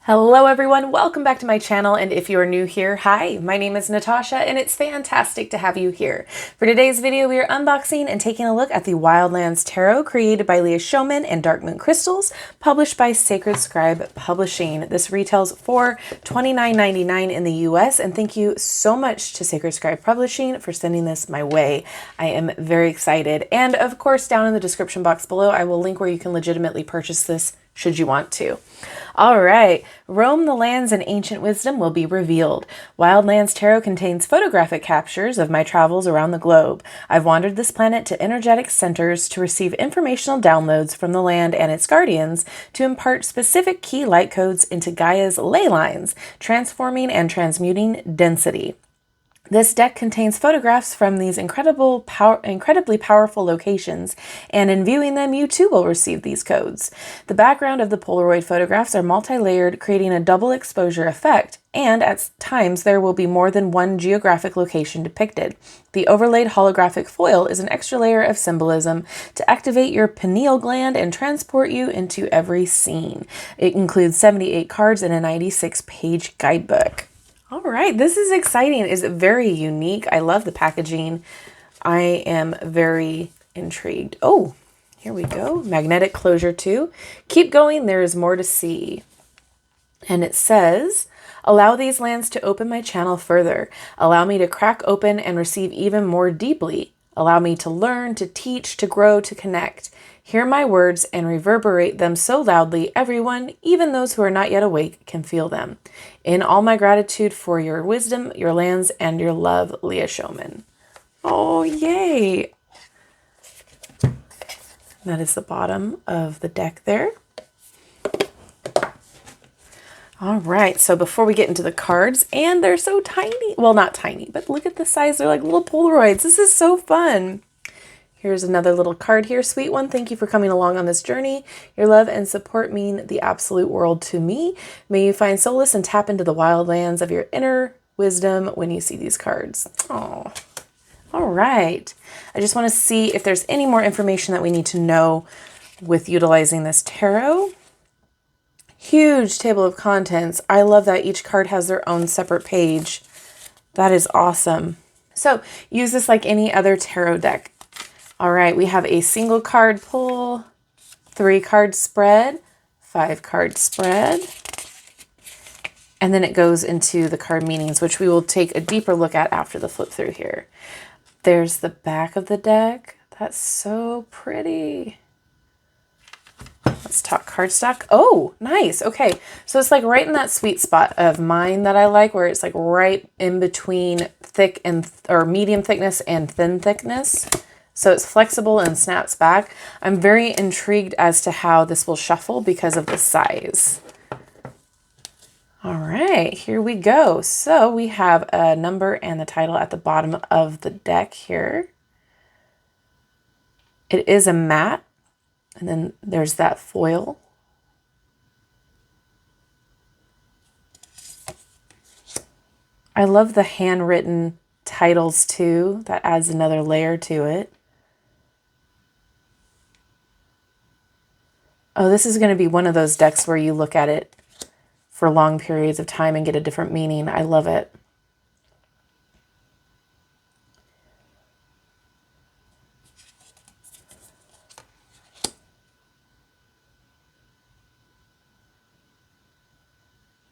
Hello everyone, welcome back to my channel, and if you are new here, hi, my name is Natasha and it's fantastic to have you here. For today's video, we are unboxing and taking a look at the Wildlands Tarot created by Leah Shoman and Dark Moon Crystals, published by Scribe Publishing. This retails for $29.99 in the US, and thank you so much to Scribe Publishing for sending this my way. I am very excited, and of course down in the description box below I will link where you can legitimately purchase this should you want to. All right, roam the lands and ancient wisdom will be revealed. Wildlands Tarot contains photographic captures of my travels around the globe. I've wandered this planet to energetic centers to receive informational downloads from the land and its guardians to impart specific key light codes into Gaia's ley lines, transforming and transmuting density. This deck contains photographs from these incredibly powerful locations, and in viewing them, you too will receive these codes. The background of the Polaroid photographs are multi-layered, creating a double exposure effect, and at times there will be more than one geographic location depicted. The overlaid holographic foil is an extra layer of symbolism to activate your pineal gland and transport you into every scene. It includes 78 cards and a 96-page guidebook. All right, this is exciting. It's very unique. I love the packaging. I am very intrigued. Oh, here we go. Magnetic closure too. Keep going, there is more to see. And it says, allow these lands to open my channel further. Allow me to crack open and receive even more deeply. Allow me to learn, to teach, to grow, to connect. Hear my words and reverberate them so loudly everyone, even those who are not yet awake, can feel them. In all my gratitude for your wisdom, your lands, and your love, Leah Shoman. Oh, yay! That is the bottom of the deck there. All right, so before we get into the cards, and they're so tiny. Well, not tiny, but look at the size. They're like little Polaroids. This is so fun. Here's another little card here. Sweet one, thank you for coming along on this journey. Your love and support mean the absolute world to me. May you find solace and tap into the wildlands of your inner wisdom when you see these cards. Oh, all right. I just want to see if there's any more information that we need to know with utilizing this tarot. Huge table of contents. I love that each card has their own separate page. That is awesome. So use this like any other tarot deck. All right, we have a single card pull, 3-card spread, 5-card spread, and then it goes into the card meanings, which we will take a deeper look at after the flip through here. There's the back of the deck. That's so pretty. Let's talk cardstock. Oh, nice. Okay, so it's like right in that sweet spot of mine that I like, where it's like right in between thick and or medium thickness and thin thickness. So it's flexible and snaps back. I'm very intrigued as to how this will shuffle because of the size. All right, here we go. So we have a number and the title at the bottom of the deck here. It is a matte, and then there's that foil. I love the handwritten titles too. That adds another layer to it. Oh, this is going to be one of those decks where you look at it for long periods of time and get a different meaning. I love it.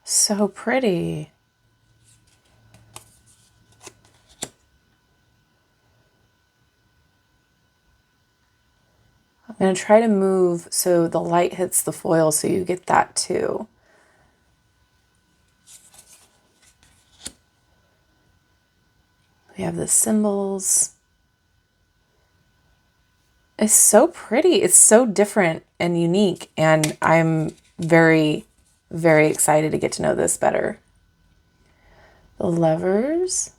So pretty. I'm going to try to move so the light hits the foil so you get that too. We have the symbols. It's so pretty. It's so different and unique, and I'm very, very excited to get to know this better. The lovers.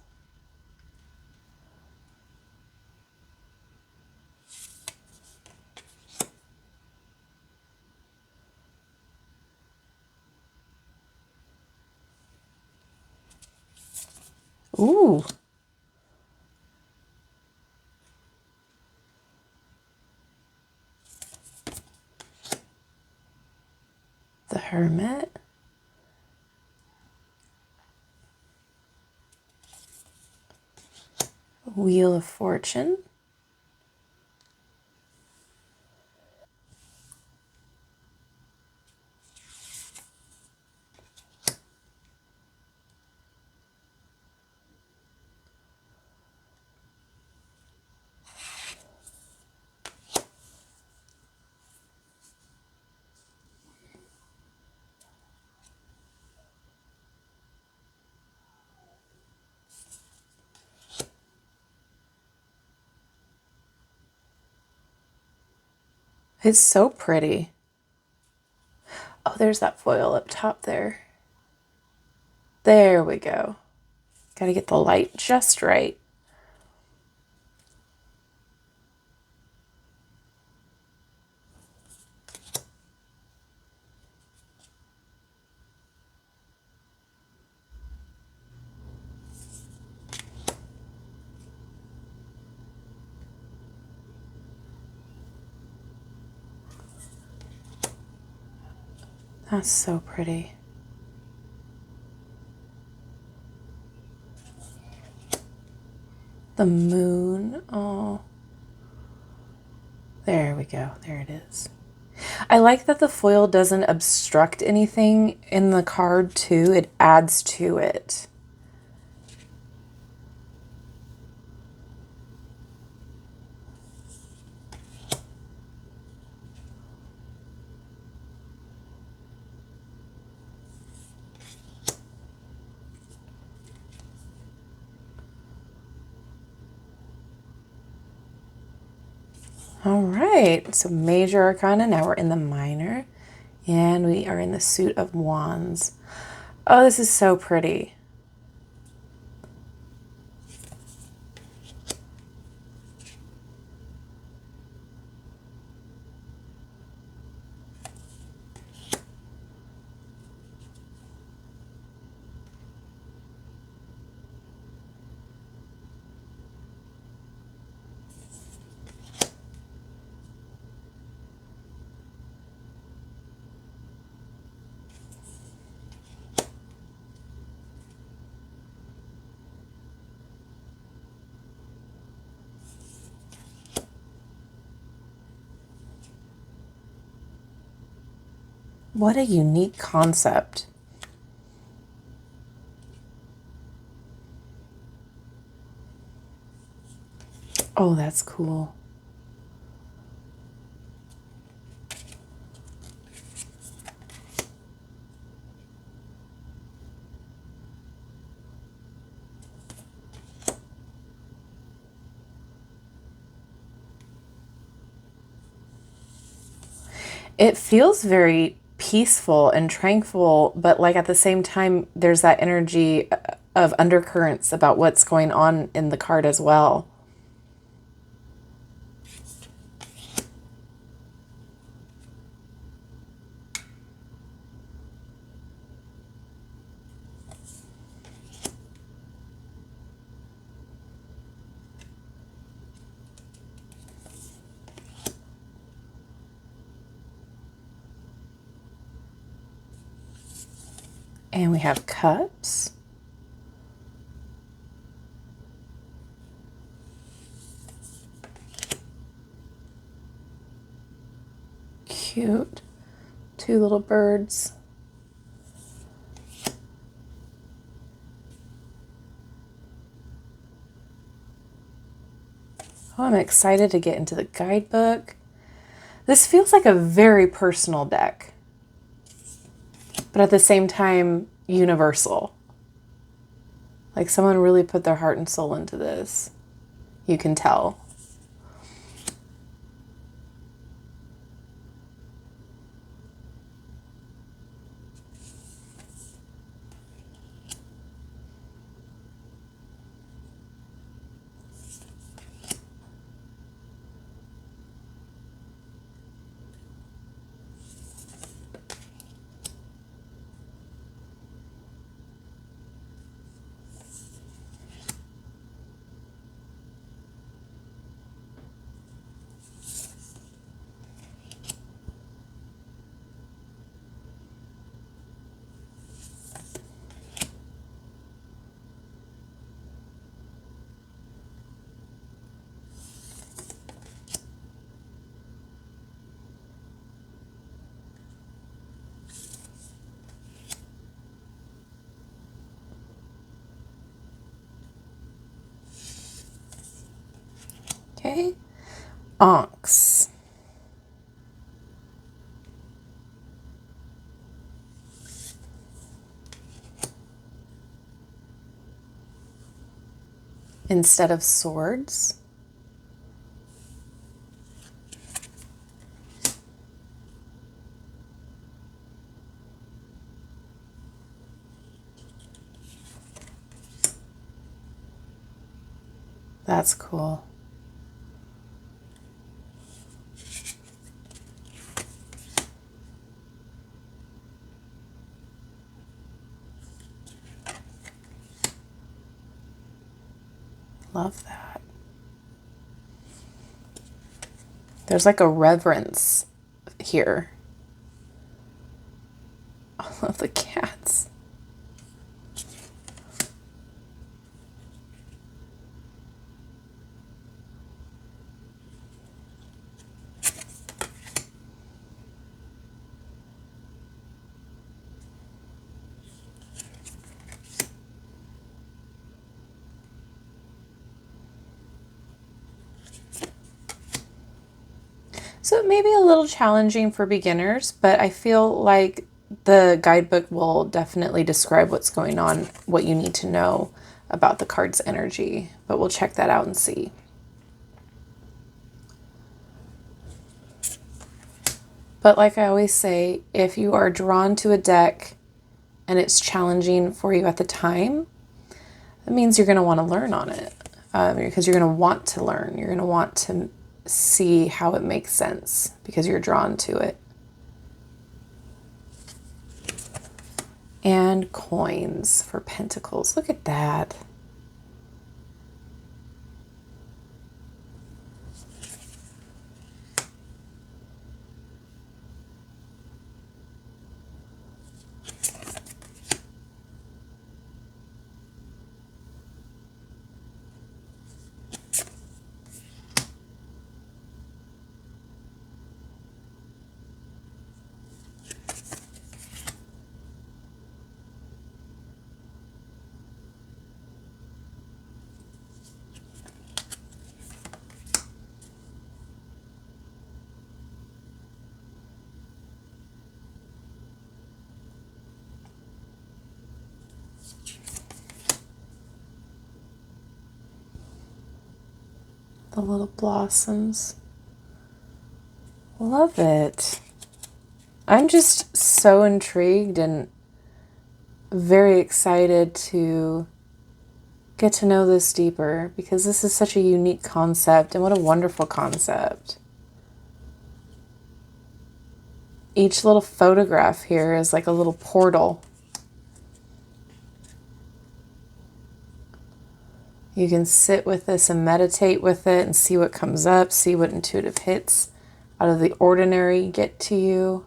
Ooh. The Hermit. Wheel of Fortune. It's so pretty. Oh, there's that foil up top there. There we go. Got to get the light just right. That's so pretty. The moon. Oh. There we go. There it is. I like that the foil doesn't obstruct anything in the card too. It adds to it. All right, so major arcana. Now we're in the minor, and we are in the suit of wands. Oh, this is so pretty. What a unique concept. Oh, that's cool. It feels very peaceful and tranquil, but like at the same time, there's that energy of undercurrents about what's going on in the card as well. And we have cups. Cute. Two little birds. Oh, I'm excited to get into the guidebook. This feels like a very personal deck, but at the same time, universal. Like someone really put their heart and soul into this. You can tell. Okay. Onks. Instead of swords. That's cool. Love that. There's like a reverence here. I love the cats. So it may be a little challenging for beginners, but I feel like the guidebook will definitely describe what's going on, what you need to know about the card's energy, but we'll check that out and see. But like I always say, if you are drawn to a deck and it's challenging for you at the time, that means you're going to want to learn on it, because you're going to want to learn. You're going to want to see how it makes sense because you're drawn to it. And coins for pentacles. Look at that. The little blossoms. Love it. I'm just so intrigued and very excited to get to know this deeper because this is such a unique concept, and what a wonderful concept. Each little photograph here is like a little portal. You can sit with this and meditate with it and see what comes up, see what intuitive hits out of the ordinary get to you.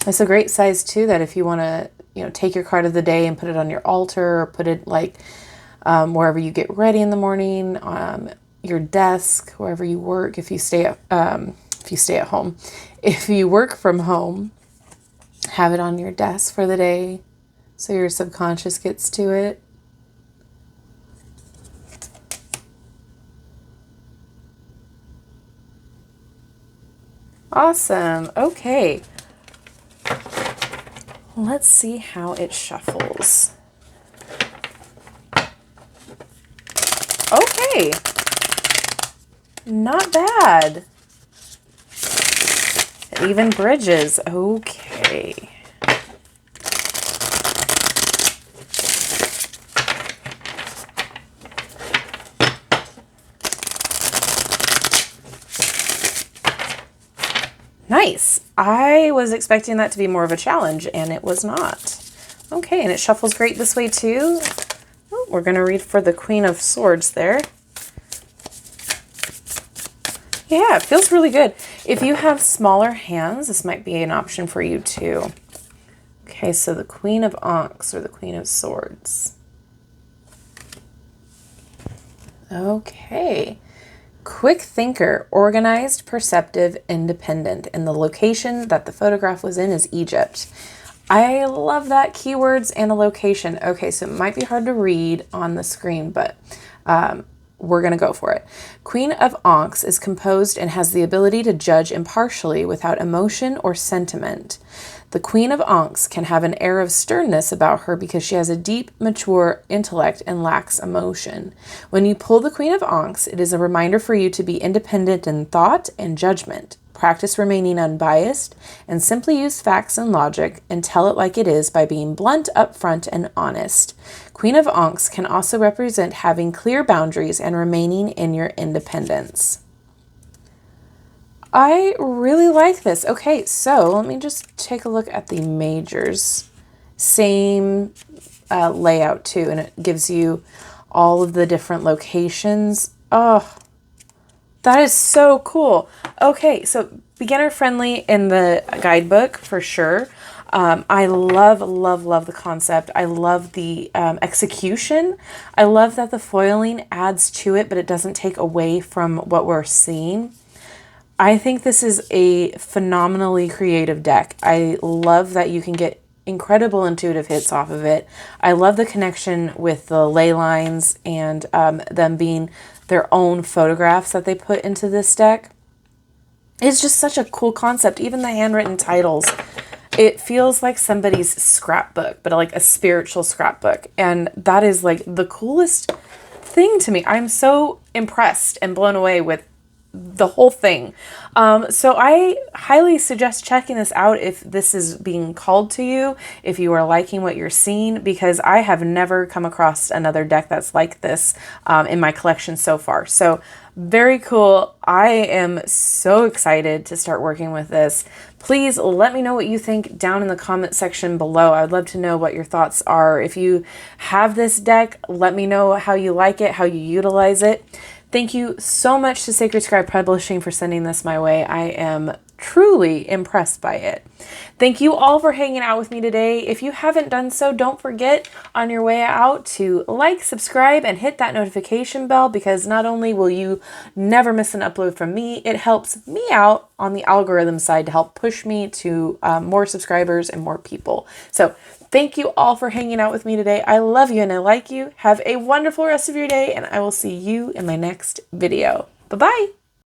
It's a great size too, that if you want to, take your card of the day and put it on your altar, or put it like wherever you get ready in the morning, your desk, wherever you work. If you stay at home, if you work from home, have it on your desk for the day so your subconscious gets to it. Awesome. Okay. Let's see how it shuffles. Okay. Not bad. Even bridges. Okay. Nice. I was expecting that to be more of a challenge, and it was not. Okay, and it shuffles great this way too. Oh, we're going to read for the Queen of Swords there. Yeah, it feels really good. If you have smaller hands, this might be an option for you too. Okay, so the Queen of Onks, or the Queen of Swords. Okay. Quick thinker, organized, perceptive, independent. And the location that the photograph was in is Egypt. I love that, keywords and a location. Okay, so it might be hard to read on the screen, but we're going to go for it. Queen of Ankhs is composed and has the ability to judge impartially without emotion or sentiment. The Queen of Ankhs can have an air of sternness about her because she has a deep, mature intellect and lacks emotion. When you pull the Queen of Ankhs, it is a reminder for you to be independent in thought and judgment. Practice remaining unbiased and simply use facts and logic and tell it like it is by being blunt, upfront, and honest. Queen of Ankhs can also represent having clear boundaries and remaining in your independence. I really like this. Okay, so let me just take a look at the majors. Same layout too, and it gives you all of the different locations. Oh, that is so cool. Okay, so beginner friendly in the guidebook for sure. I love, love, love the concept. I love the execution. I love that the foiling adds to it, but it doesn't take away from what we're seeing. I think this is a phenomenally creative deck. I love that you can get incredible intuitive hits off of it. I love the connection with the ley lines and them being their own photographs that they put into this deck. It's just such a cool concept. Even the handwritten titles, it feels like somebody's scrapbook, but like a spiritual scrapbook. And that is like the coolest thing to me. I'm so impressed and blown away with the whole thing. So I highly suggest checking this out if this is being called to you, if you are liking what you're seeing, because I have never come across another deck that's like this in my collection so far. So very cool. I am so excited to start working with this. Please let me know what you think down in the comment section below. I would love to know what your thoughts are. If you have this deck, let me know how you like it, how you utilize it. Thank you so much to Sacred Scribe Publishing for sending this my way. I am truly impressed by it. Thank you all for hanging out with me today. If you haven't done so, don't forget on your way out to like, subscribe, and hit that notification bell, because not only will you never miss an upload from me, it helps me out on the algorithm side to help push me to more subscribers and more people. So thank you all for hanging out with me today. I love you and I like you. Have a wonderful rest of your day, and I will see you in my next video. Bye-bye.